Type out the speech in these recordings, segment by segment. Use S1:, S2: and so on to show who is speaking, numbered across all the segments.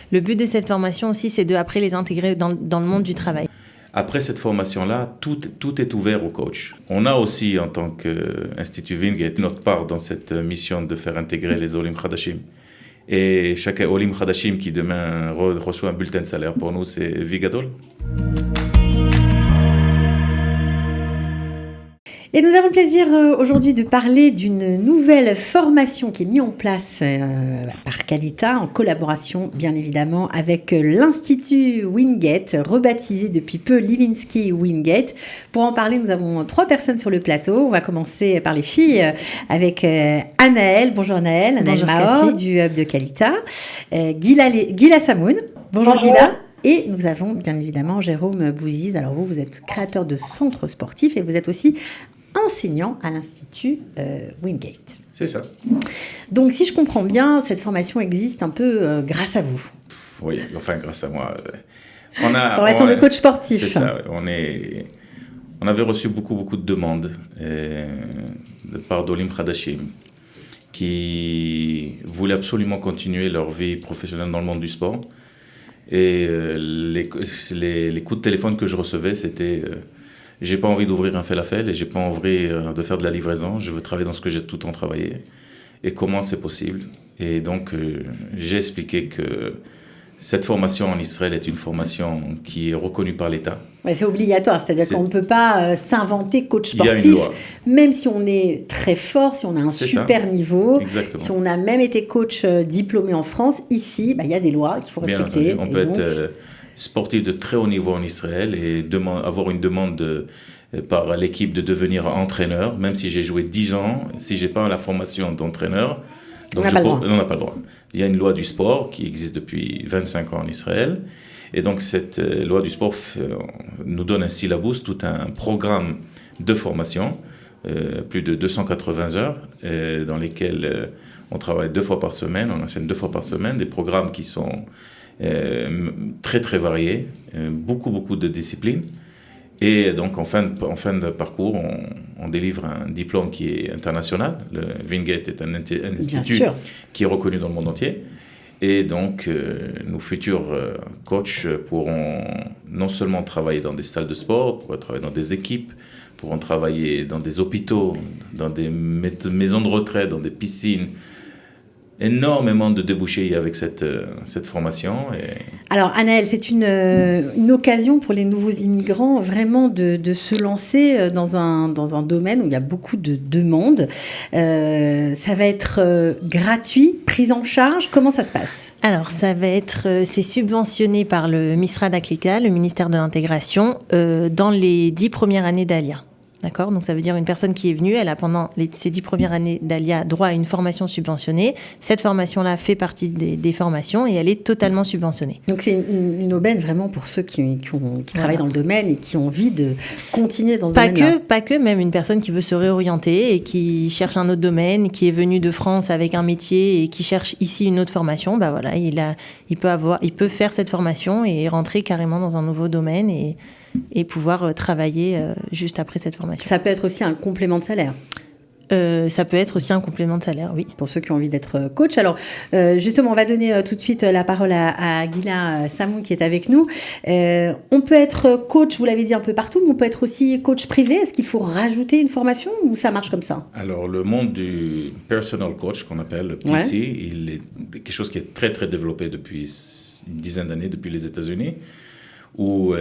S1: le but de cette formation aussi, c'est de après les intégrer dans le monde du travail.
S2: Après cette formation-là, tout est ouvert aux coachs. On a aussi, en tant qu'Institut Wingate, notre part dans cette mission de faire intégrer les Olim Khadashim. Et chaque Olim Khadashim qui demain reçoit un bulletin de salaire, pour nous, c'est Vigadol.
S3: Et nous avons le plaisir aujourd'hui de parler d'une nouvelle formation qui est mise en place par Qualita en collaboration bien évidemment avec l'Institut Wingate, rebaptisé depuis peu Livinsky Wingate. Pour en parler, nous avons 3 personnes sur le plateau. On va commencer par les filles avec Anaëlle. Bonjour Anaëlle. Anaëlle Mahor du Hub de Qualita. Gila Samoun. Bonjour Gila. Et nous avons bien évidemment Jérôme Bouziz. Alors vous êtes créateur de centres sportifs et vous êtes aussi enseignant à l'Institut Wingate.
S2: C'est ça.
S3: Donc, si je comprends bien, cette formation existe un peu grâce à vous.
S2: Oui, enfin, grâce à moi.
S3: Formation de coach sportif.
S2: C'est ça. On avait reçu beaucoup de demandes de part d'Olim Khadashim qui voulaient absolument continuer leur vie professionnelle dans le monde du sport. Et les coups de téléphone que je recevais, c'était... j'ai pas envie d'ouvrir un falafel et j'ai pas envie de faire de la livraison. Je veux travailler dans ce que j'ai tout le temps travaillé. Et comment c'est possible? Et donc, j'ai expliqué que cette formation en Israël est une formation qui est reconnue par l'État.
S3: Ouais, c'est obligatoire, c'est-à-dire qu'on ne peut pas s'inventer coach sportif, même si on est très fort, si on a un super niveau,
S2: exactement.
S3: Si on a même été coach diplômé en France. Ici, il y a des lois qu'il faut respecter.
S2: On peut être sportif de très haut niveau en Israël et avoir une demande par l'équipe de devenir entraîneur, même si j'ai joué 10 ans, si je n'ai pas la formation d'entraîneur,
S3: on n'a
S2: pas le droit. Il y a une loi du sport qui existe depuis 25 ans en Israël. Et donc, cette loi du sport nous donne un syllabus, tout un programme de formation, plus de 280 heures, dans lesquelles on travaille 2 fois par semaine, on enseigne 2 fois par semaine, des programmes qui sont très très variés, beaucoup de disciplines. Et donc, en fin de parcours, on délivre un diplôme qui est international. Le Wingate est un institut qui est reconnu dans le monde entier. Et donc, nos futurs coachs pourront non seulement travailler dans des salles de sport, pourront travailler dans des équipes, pourront travailler dans des hôpitaux, dans des maisons de retraite, dans des piscines. Énormément de débouchés avec cette formation.
S3: Alors, Anaëlle, c'est une occasion pour les nouveaux immigrants vraiment de se lancer dans un domaine où il y a beaucoup de demandes. Ça va être gratuit, prise en charge. Comment ça se passe?
S1: Alors, c'est subventionné par le Misrad HaKlika, le ministère de l'Intégration, dans les 10 premières années d'Alia. D'accord? Donc, ça veut dire une personne qui est venue, elle a pendant ces 10 premières années d'Alia droit à une formation subventionnée. Cette formation-là fait partie des formations et elle est totalement subventionnée.
S3: Donc, c'est une aubaine vraiment pour ceux qui travaillent dans le domaine et qui ont envie de continuer dans ce domaine-là.
S1: Pas que, même une personne qui veut se réorienter et qui cherche un autre domaine, qui est venue de France avec un métier et qui cherche ici une autre formation, bah voilà, il peut faire cette formation et rentrer carrément dans un nouveau domaine et pouvoir travailler juste après cette formation.
S3: Ça peut être aussi un complément de salaire.
S1: Ça peut être aussi un complément de salaire, oui.
S3: Pour ceux qui ont envie d'être coach. Alors, justement, on va donner tout de suite la parole à Gila Samoun qui est avec nous. On peut être coach, vous l'avez dit, un peu partout, mais on peut être aussi coach privé. Est-ce qu'il faut rajouter une formation ou ça marche comme ça?
S2: Alors, le monde du personal coach, qu'on appelle le PC, il est quelque chose qui est très, très développé depuis une dizaine d'années, depuis les États-Unis, où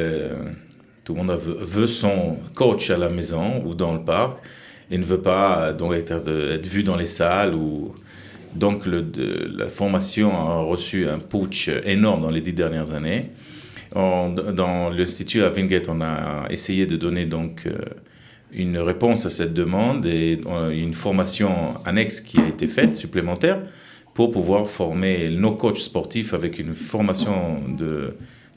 S2: tout le monde veut son coach à la maison ou dans le parc. Il ne veut pas donc être vu dans les salles. Donc, la formation a reçu un push énorme dans les 10 dernières années. Dans l'Institut à Wingate, on a essayé de donner donc une réponse à cette demande et une formation annexe qui a été faite, supplémentaire, pour pouvoir former nos coachs sportifs avec une formation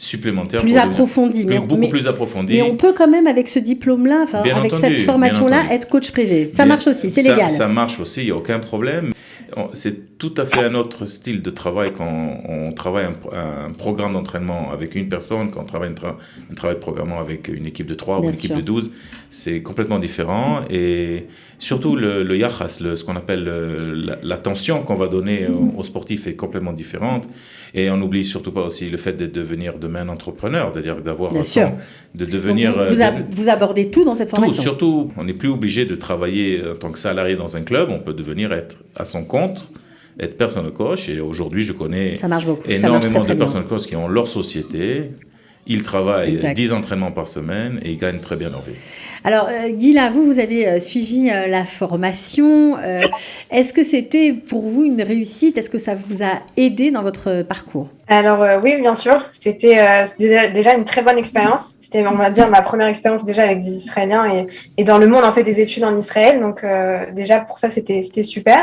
S2: supplémentaire.
S3: Plus approfondie.
S2: Plus approfondie.
S3: Mais on peut quand même, avec ce diplôme-là, avec cette formation-là, être coach privé. Ça marche aussi, c'est légal.
S2: Ça marche aussi, il n'y a aucun problème. C'est tout à fait un autre style de travail quand on travaille un programme d'entraînement avec une personne, quand on travaille un travail de programmement avec une équipe de 3 ou une équipe de 12. C'est complètement différent. Et surtout, le yachas, ce qu'on appelle l'attention qu'on va donner aux sportifs est complètement différente. Et on n'oublie surtout pas aussi le fait de devenir demain un entrepreneur, c'est-à-dire d'avoir de devenir...
S3: Vous abordez tout dans cette formation.
S2: Tout, surtout, on n'est plus obligé de travailler en tant que salarié dans un club, on peut devenir être à son compte, être personal coach. Et aujourd'hui, je connais énormément de personal coach qui ont leur société. Ils travaillent 10 entraînements par semaine et ils gagnent très bien leur vie.
S3: Alors, Gila, vous avez suivi la formation. Est-ce que c'était pour vous une réussite? Est-ce que ça vous a aidé dans votre parcours?
S4: Alors oui, bien sûr. C'était déjà une très bonne expérience. C'était, on va dire, ma première expérience déjà avec des Israéliens et dans le monde, en fait, des études en Israël. Donc déjà, pour ça, c'était super.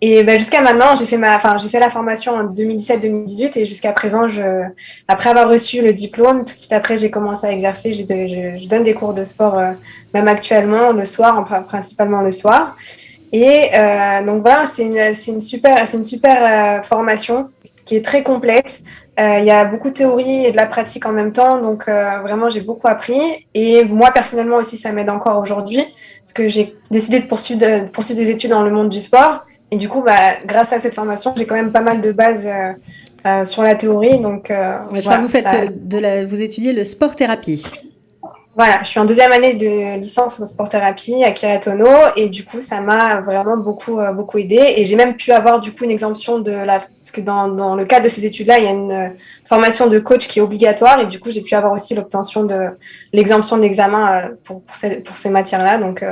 S4: Et jusqu'à maintenant, j'ai fait la formation en 2017-2018 et jusqu'à présent, après avoir reçu le diplôme, tout de suite après, j'ai commencé à exercer. Je donne des cours de sport, même actuellement, le soir, principalement le soir. Et donc voilà, c'est une super formation qui est très complète. Il y a beaucoup de théorie et de la pratique en même temps, donc vraiment j'ai beaucoup appris. Et moi personnellement aussi, ça m'aide encore aujourd'hui, parce que j'ai décidé de poursuivre des études dans le monde du sport. Et du coup, grâce à cette formation, j'ai quand même pas mal de bases sur la théorie. Donc,
S3: je crois que vous étudiez le sport-thérapie.
S4: Voilà, je suis en 2e année de licence en sport-thérapie à Kiryat Ono et du coup, ça m'a vraiment beaucoup aidé. Et j'ai même pu avoir du coup une exemption parce que dans le cadre de ces études-là, il y a une formation de coach qui est obligatoire et du coup, j'ai pu avoir aussi l'obtention de l'exemption de l'examen pour ces matières-là. Donc,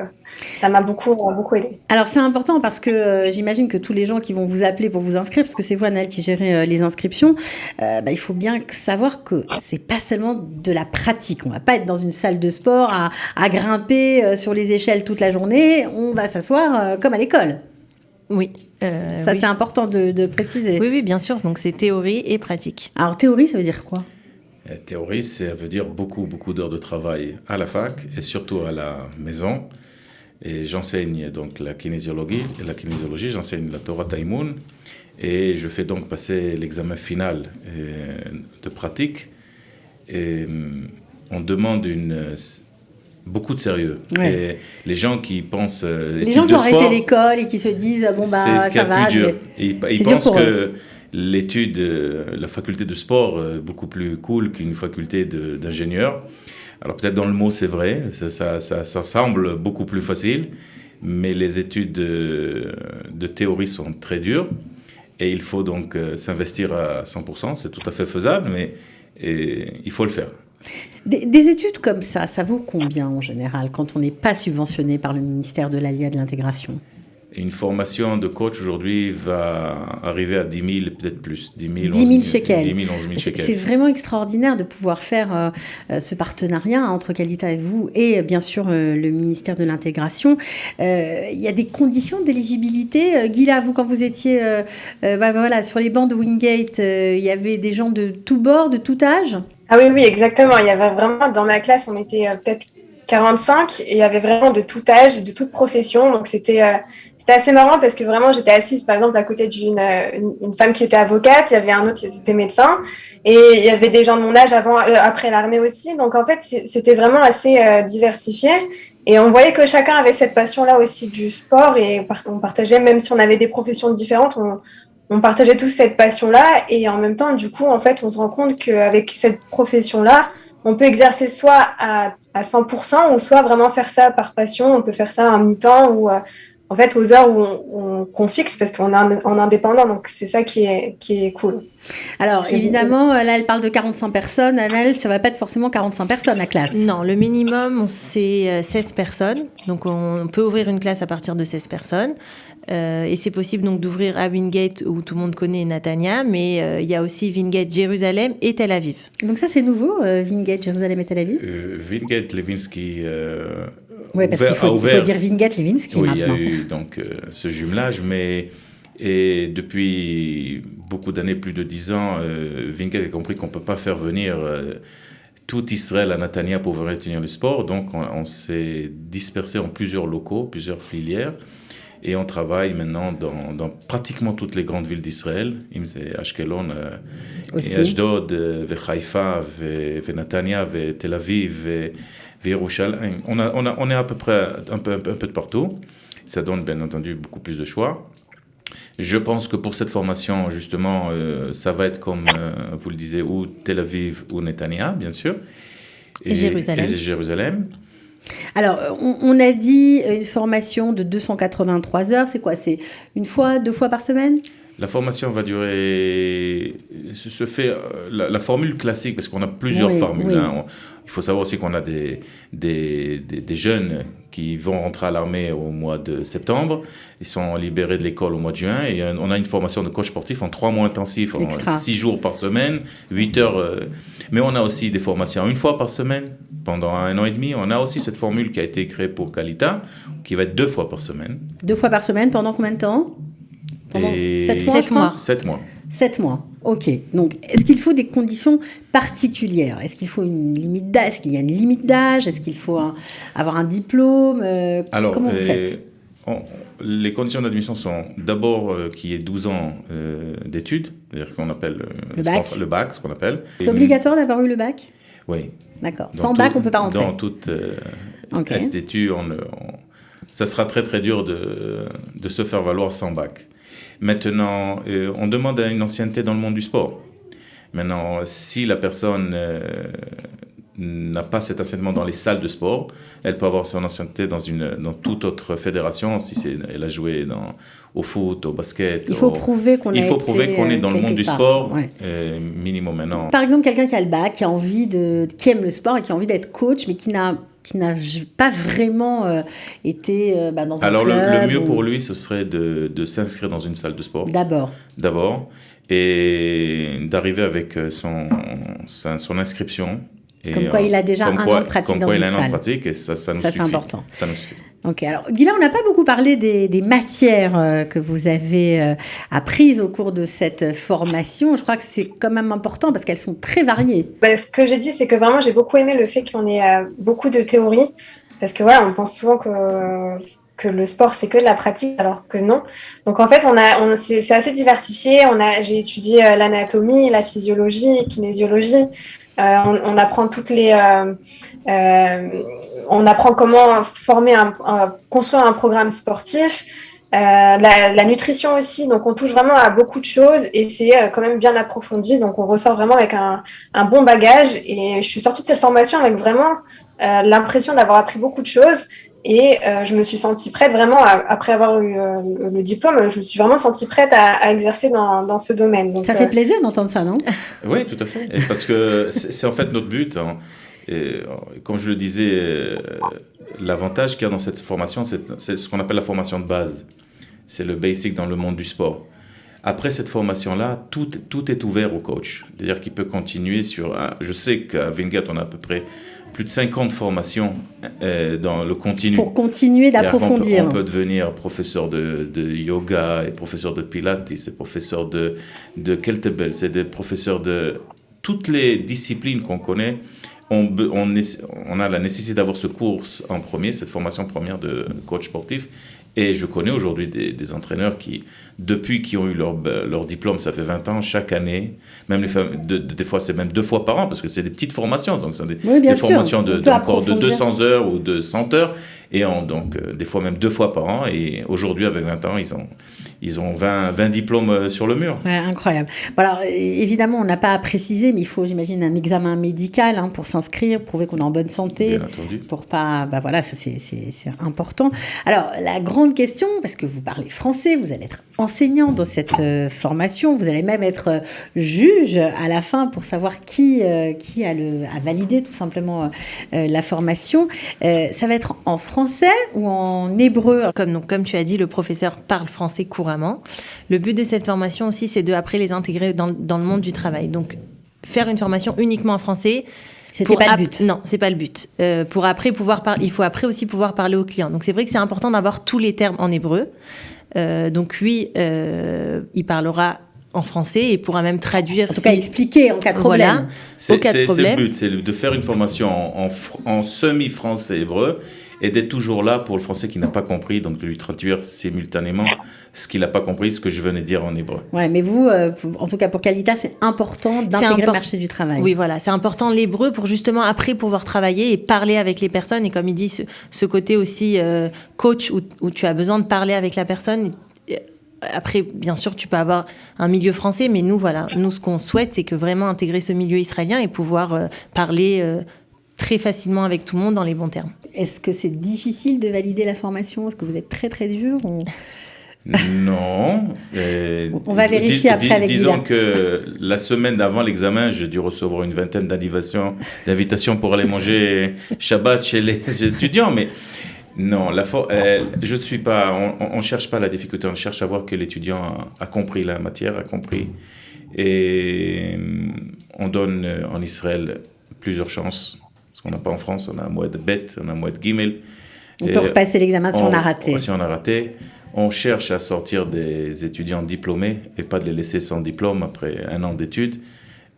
S4: ça m'a beaucoup aidé.
S3: Alors, c'est important parce que j'imagine que tous les gens qui vont vous appeler pour vous inscrire, parce que c'est vous, Anaëlle, qui gérez les inscriptions, il faut bien savoir que c'est pas seulement de la pratique. On va pas être dans une salle de sport à grimper sur les échelles toute la journée. On va s'asseoir comme à l'école.
S1: Oui.
S3: C'est important de préciser.
S1: Oui, bien sûr. Donc, c'est théorie et pratique.
S3: Alors, théorie, ça veut dire quoi ?
S2: Théorie, ça veut dire beaucoup d'heures de travail à la fac et surtout à la maison. Et j'enseigne donc la kinésiologie, j'enseigne la Torah Taïmoun et je fais donc passer l'examen final de pratique. Et on demande beaucoup de sérieux. Ouais. Et les gens qui pensent
S3: les gens qui ont arrêté l'école et qui se disent
S2: c'est ce qui est le plus dur. Ils pensent que l'étude, la faculté de sport est beaucoup plus cool qu'une faculté d'ingénieur. Alors peut-être dans le mot c'est vrai, ça semble beaucoup plus facile, mais les études de théorie sont très dures et il faut donc s'investir à 100%, c'est tout à fait faisable, mais il faut le faire.
S3: Des études comme ça vaut combien en général quand on n'est pas subventionné par le ministère de l'Aliyah et de l'Intégration ?
S2: Une formation de coach aujourd'hui va arriver à 10 000, peut-être plus. 10
S3: 000 shekels.
S2: 10 000, 11 000 shekels.
S3: C'est vraiment extraordinaire de pouvoir faire ce partenariat entre Kalita et vous et bien sûr le ministère de l'Intégration. Il y a des conditions d'éligibilité. Gila, vous, quand vous étiez sur les bancs de Wingate, il y avait des gens de tous bords, de tout âge ?
S4: Ah oui, exactement. Il y avait vraiment, dans ma classe, on était peut-être 45 et il y avait vraiment de tout âge, de toute profession. Donc c'était assez marrant parce que vraiment j'étais assise par exemple à côté d'une femme qui était avocate, il y avait un autre qui était médecin et il y avait des gens de mon âge après l'armée aussi. Donc en fait c'était vraiment assez diversifié et on voyait que chacun avait cette passion-là aussi du sport et on partageait, même si on avait des professions différentes, on partageait tous cette passion-là et en même temps du coup en fait on se rend compte qu'avec cette profession-là on peut exercer soit à 100% ou soit vraiment faire ça par passion. On peut faire ça à mi-temps ou en fait aux heures qu'on fixe parce qu'on est en indépendant. Donc c'est ça qui est cool.
S3: Alors évidemment, là elle parle de 45 personnes. Anaëlle, ça ne va pas être forcément 45 personnes la classe.
S1: Non, le minimum c'est 16 personnes. Donc on peut ouvrir une classe à partir de 16 personnes. Et c'est possible donc d'ouvrir à Wingate où tout le monde connaît Natania, mais il y a aussi Wingate Jérusalem et Tel Aviv.
S3: Donc ça c'est nouveau, Wingate Jérusalem et Tel Aviv.
S2: Wingate Levinsky.
S3: Oui, parce qu'il faut dire Wingate Levinsky
S2: oui,
S3: maintenant.
S2: Il y a eu donc ce jumelage, et depuis beaucoup d'années, plus de 10 ans, Wingate a compris qu'on ne peut pas faire venir tout Israël à Natania pour venir tenir le sport. Donc on s'est dispersé en plusieurs locaux, plusieurs filières. Et on travaille maintenant dans pratiquement toutes les grandes villes d'Israël. C'est Ashkelon, et Ashdod, Haïfa, Netanya, Tel Aviv, Yerushalayim. On est à peu près un peu de partout. Ça donne bien entendu beaucoup plus de choix. Je pense que pour cette formation, justement, ça va être comme vous le disiez, ou Tel Aviv ou Netanya, bien sûr.
S1: Et Jérusalem.
S2: Et Jérusalem.
S3: Alors, on a dit une formation de 283 heures. C'est quoi? C'est une fois, 2 fois par semaine?
S2: La formation va durer, se fait la formule classique, parce qu'on a plusieurs formules.
S3: Oui.
S2: Hein. Il faut savoir aussi qu'on a des jeunes qui vont rentrer à l'armée au mois de septembre. Ils sont libérés de l'école au mois de juin. Et on a une formation de coach sportif en 3 mois intensifs, en 6 jours par semaine, 8 heures. Mais on a aussi des formations 1 fois par semaine, pendant 1 an et demi. On a aussi cette formule qui a été créée pour Kalita, qui va être 2 fois par semaine.
S3: 2 fois par semaine, pendant combien de temps? Pendant 7 mois.
S2: 7 mois.
S3: 7 mois, ok. Donc, est-ce qu'il faut des conditions particulières? Est-ce qu'il faut une limite d'âge? Est-ce qu'il y a une limite d'âge? Est-ce qu'il faut avoir un diplôme?
S2: Alors,
S3: comment vous faites?
S2: Les conditions d'admission sont d'abord qu'il y ait 12 ans d'études, c'est-à-dire qu'on appelle le bac, ce qu'on appelle.
S3: C'est obligatoire d'avoir eu le bac?
S2: Oui.
S3: D'accord. Sans bac, on ne peut pas rentrer?
S2: Dans toute institut, ça sera très très dur de se faire valoir sans bac. Maintenant, on demande une ancienneté dans le monde du sport. Maintenant, si la personne n'a pas cet anciennement dans les salles de sport, elle peut avoir son ancienneté dans toute autre fédération, elle a joué au foot, au basket.
S3: Il faut prouver qu'on
S2: est dans le monde du sport,
S3: ouais.
S2: Minimum maintenant.
S3: Par exemple, quelqu'un qui a le bac, qui aime le sport et qui a envie d'être coach, mais qui n'a pas vraiment été dans un club.
S2: Alors, le mieux pour lui, ce serait de s'inscrire dans une salle de sport. D'abord. Et d'arriver avec son inscription.
S3: Comme quoi il a déjà un an de pratique dans une salle. Comme quoi il a un an de
S2: pratique, et ça nous suffit.
S3: C'est important.
S2: Ça nous suffit.
S3: Ok, alors Gila, on n'a pas beaucoup parlé des matières que vous avez apprises au cours de cette formation. Je crois que c'est quand même important parce qu'elles sont très variées.
S4: Ce que j'ai dit, c'est que vraiment j'ai beaucoup aimé le fait qu'on ait beaucoup de théorie, parce que voilà, on pense souvent que le sport c'est que de la pratique, alors que non. Donc en fait, c'est assez diversifié. J'ai étudié l'anatomie, la physiologie, la kinésiologie. On apprend on apprend comment construire un programme sportif, la nutrition aussi. Donc on touche vraiment à beaucoup de choses et c'est quand même bien approfondi. Donc on ressort vraiment avec un bon bagage. Et je suis sortie de cette formation avec vraiment l'impression d'avoir appris beaucoup de choses. Et je me suis sentie prête vraiment, après avoir eu le diplôme, je me suis vraiment sentie prête à exercer dans ce domaine. Donc,
S3: ça fait plaisir d'entendre ça, non?
S2: Oui, tout à fait. Et parce que c'est en fait notre but. Hein. Et, comme je le disais, l'avantage qu'il y a dans cette formation, c'est ce qu'on appelle la formation de base. C'est le basic dans le monde du sport. Après cette formation-là, tout est ouvert au coach. C'est-à-dire qu'il peut continuer je sais qu'à Wingate, on a à peu près plus de 50 formations dans le continu.
S3: Pour continuer d'approfondir.
S2: On peut devenir professeur de yoga, et professeur de pilates, et professeur de kettlebell, c'est des professeurs de toutes les disciplines qu'on connaît. On a la nécessité d'avoir ce cours en premier, cette formation première de coach sportif. Et je connais aujourd'hui des entraîneurs qui, depuis qu'ils ont eu leur diplôme, ça fait 20 ans, chaque année, même des fois c'est même 2 fois par an, parce que c'est des petites formations, donc c'est des formations de 200 heures ou de 100 heures, et donc des fois même 2 fois par an, et aujourd'hui avec 20 ans, ils ont 20 diplômes sur le mur.
S3: Ouais, incroyable. Bon, alors évidemment, on n'a pas à préciser, mais il faut, j'imagine, un examen médical pour s'inscrire, prouver qu'on est en bonne santé.
S2: Bien entendu.
S3: Pour pas, voilà, ça c'est important. Alors la grande question, parce que vous parlez français, vous allez être enseignant dans cette formation, vous allez même être juge à la fin pour savoir qui a validé tout simplement la formation. Ça va être en français ou en hébreu?
S1: Comme tu as dit, le professeur parle français couramment. Le but de cette formation aussi, c'est après les intégrer dans le monde du travail. Donc, faire une formation uniquement en français,
S3: c'était pas le but.
S1: Non, c'est pas le but. Pour après il faut après aussi pouvoir parler aux clients. Donc c'est vrai que c'est important d'avoir tous les termes en hébreu. Donc lui, il parlera en français et pourra même traduire.
S3: En tout cas, expliquer en cas de problème.
S1: Voilà,
S2: c'est le but, c'est de faire une formation en semi-français hébreu et d'être toujours là pour le français qui n'a pas compris, donc de lui traduire simultanément ce qu'il n'a pas compris, ce que je venais de dire en hébreu.
S3: Ouais, mais vous, en tout cas pour Qualita, c'est important d'intégrer le marché du travail.
S1: Oui, voilà, c'est important l'hébreu pour justement après pouvoir travailler et parler avec les personnes. Et comme il dit, ce côté aussi coach où tu as besoin de parler avec la personne. Après, bien sûr, tu peux avoir un milieu français, mais nous, ce qu'on souhaite, c'est que vraiment intégrer ce milieu israélien et pouvoir parler très facilement avec tout le monde dans les bons termes.
S3: Est-ce que c'est difficile de valider la formation ? Est-ce que vous êtes très, très dur ou...
S2: Non.
S3: On va vérifier après avec
S2: disons
S3: Gila.
S2: que la semaine d'avant l'examen, j'ai dû recevoir une vingtaine d'invitations pour aller manger Shabbat chez les étudiants, mais non, je ne suis pas. On cherche pas la difficulté, on cherche à voir que l'étudiant a compris la matière, a compris, et on donne en Israël plusieurs chances. Ce qu'on n'a pas en France, on a un Moed Bet, on a un Moed Gimel.
S3: On peut repasser l'examen si on a raté.
S2: Si on a raté. On cherche à sortir des étudiants diplômés et pas de les laisser sans diplôme après un an d'études.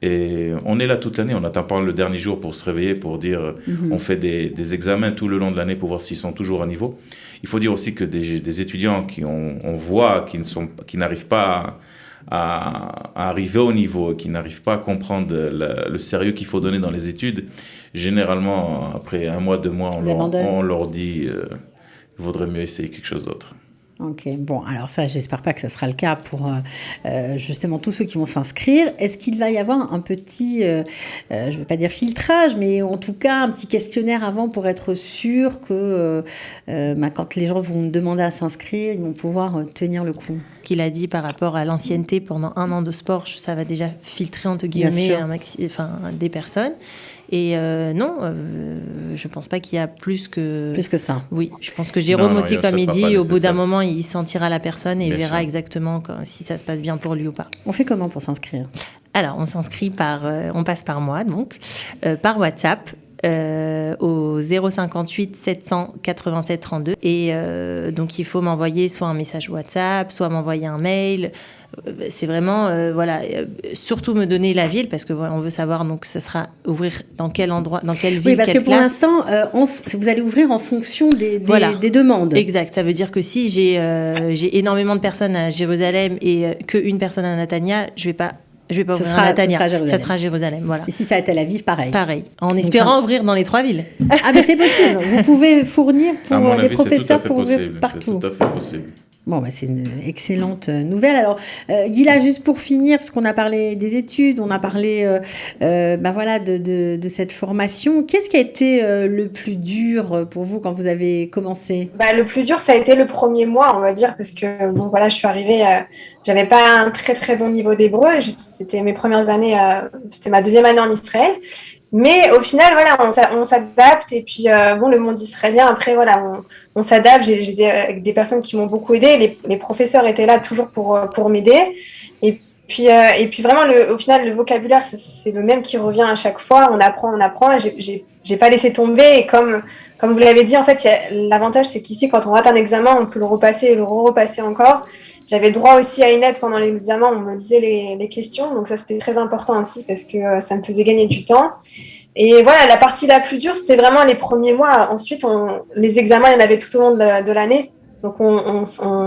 S2: Et on est là toute l'année, on n'attend pas le dernier jour pour se réveiller, pour dire on fait des examens tout le long de l'année pour voir s'ils sont toujours à niveau. Il faut dire aussi que des étudiants on voit qui n'arrivent pas à arriver au niveau, qui n'arrivent pas à comprendre le sérieux qu'il faut donner dans les études, généralement après 1 mois, 2 mois, on leur dit il vaudrait mieux essayer quelque chose d'autre.
S3: Ok, bon, alors ça, j'espère pas que ça sera le cas pour justement tous ceux qui vont s'inscrire. Est-ce qu'il va y avoir un petit, je vais pas dire filtrage, mais en tout cas un petit questionnaire avant pour être sûr que quand les gens vont demander à s'inscrire, ils vont pouvoir tenir le coup?
S1: Qu'il a dit par rapport à l'ancienneté pendant 1 an de sport, ça va déjà filtrer entre guillemets des personnes. Et non, je pense pas qu'il y a plus que
S3: ça.
S1: Oui, je pense que Jérôme aussi, comme il dit, au bout d'un moment, il sentira la personne et
S2: Bien
S1: verra
S2: sûr.
S1: exactement si ça se passe bien pour lui ou pas.
S3: On fait comment pour s'inscrire?
S1: Alors, on s'inscrit on passe par mois, donc, par WhatsApp. Au 058 787 32 et donc il faut m'envoyer soit un message WhatsApp, soit m'envoyer un mail. C'est vraiment surtout me donner la ville parce que on veut savoir, donc ça sera ouvrir dans quel endroit, dans quelle ville,
S3: oui, parce
S1: quelle
S3: que pour
S1: classe.
S3: l'instant vous allez ouvrir en fonction des demandes.
S1: Exact, ça veut dire que si j'ai énormément de personnes à Jérusalem et qu'une personne à Netanya, je vais pas ouvrir à Netanya, ça sera Jérusalem, voilà.
S3: Et si ça a Tel Aviv, pareil.
S1: En espérant ouvrir dans les 3 villes.
S3: Ah mais c'est possible, vous pouvez fournir
S2: À mon
S3: pour des
S2: avis, c'est tout à
S3: professeurs
S2: fait
S3: pour ouvrir
S2: possible.
S3: partout.
S2: C'est tout à fait possible.
S3: Bon, c'est une excellente nouvelle. Alors, Gila, juste pour finir, parce qu'on a parlé des études, on a parlé de cette formation. Qu'est-ce qui a été le plus dur pour vous quand vous avez commencé?
S4: Le plus dur, ça a été le premier mois, on va dire, parce que je suis arrivée, j'avais pas un très très bon niveau d'hébreu. C'était mes premières années, c'était ma 2e année en Israël. Mais au final, on s'adapte. Et puis, le monde israélien, après, on s'adapte. J'étais avec des personnes qui m'ont beaucoup aidée. Les professeurs étaient là toujours pour m'aider. Et puis vraiment, au final, le vocabulaire, c'est le même qui revient à chaque fois. On apprend. J'ai pas laissé tomber. Et comme vous l'avez dit, en fait, l'avantage, c'est qu'ici, quand on rate un examen, on peut le repasser et le repasser encore. J'avais droit aussi à une aide pendant l'examen, on me lisait les questions, donc ça c'était très important aussi parce que ça me faisait gagner du temps. Et voilà, la partie la plus dure, c'était vraiment les premiers mois. Ensuite, les examens, il y en avait tout au long de l'année. Donc on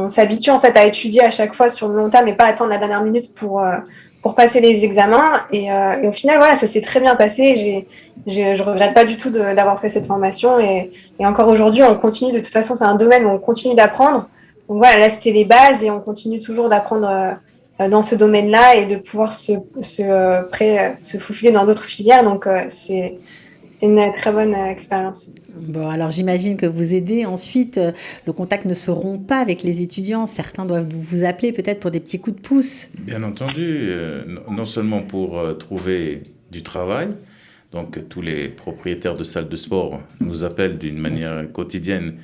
S4: s'habitue en fait à étudier à chaque fois sur le long terme et pas attendre la dernière minute pour passer les examens. Et au final, ça s'est très bien passé. Je regrette pas du tout d'avoir fait cette formation. Et encore aujourd'hui, on continue. De toute façon, c'est un domaine où on continue d'apprendre. Donc là, c'était les bases et on continue toujours d'apprendre dans ce domaine-là et de pouvoir se faufiler dans d'autres filières. Donc, c'est une très bonne expérience.
S3: Bon, alors j'imagine que vous aidez. Ensuite, le contact ne se rompt pas avec les étudiants. Certains doivent vous appeler peut-être pour des petits coups de pouce.
S2: Bien entendu, non seulement pour trouver du travail. Donc, tous les propriétaires de salles de sport nous appellent d'une manière quotidienne.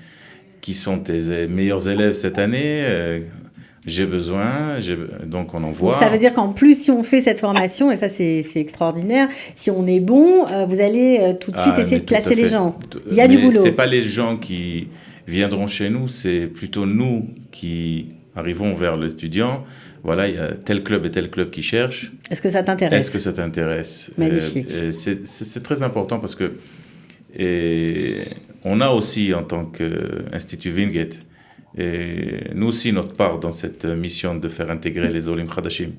S2: Qui sont tes meilleurs élèves cette année? J'ai besoin, donc on envoie.
S3: Donc ça veut dire qu'en plus, si on fait cette formation, et ça c'est extraordinaire, si on est bon, vous allez tout de suite essayer de placer les gens. Il y a du boulot.
S2: Ce n'est pas les gens qui viendront chez nous, c'est plutôt nous qui arrivons vers l'étudiant. Voilà, il y a tel club et tel club qui cherchent.
S3: Est-ce que ça t'intéresse?
S2: Est-ce que ça t'intéresse?
S3: Magnifique.
S2: C'est très important parce que on a aussi, en tant qu'Institut Wingate, et nous aussi notre part dans cette mission de faire intégrer les Olim Khadashim.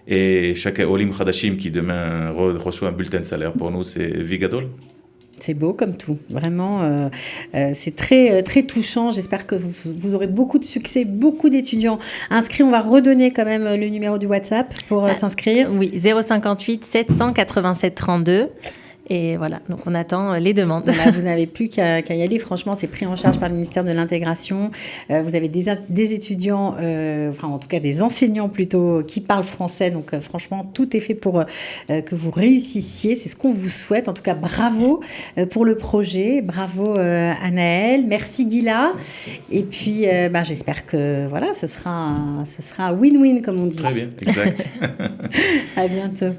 S2: Et chaque Olim Khadashim qui demain reçoit un bulletin de salaire, pour nous, c'est Vigadol.
S3: C'est beau comme tout, vraiment, c'est très, très touchant. J'espère que vous aurez beaucoup de succès, beaucoup d'étudiants inscrits. On va redonner quand même le numéro du WhatsApp pour s'inscrire.
S1: Oui, 058 787 32. Et voilà, donc on attend les demandes.
S3: Voilà, vous n'avez plus qu'à y aller. Franchement, c'est pris en charge par le ministère de l'Intégration. Vous avez des étudiants, enfin en tout cas des enseignants plutôt, qui parlent français. Donc franchement, tout est fait pour que vous réussissiez. C'est ce qu'on vous souhaite. En tout cas, bravo pour le projet. Bravo Anaëlle. Merci Gila. Et puis, j'espère que voilà, ce sera un win-win comme on dit.
S2: Très bien, exact.
S3: À bientôt.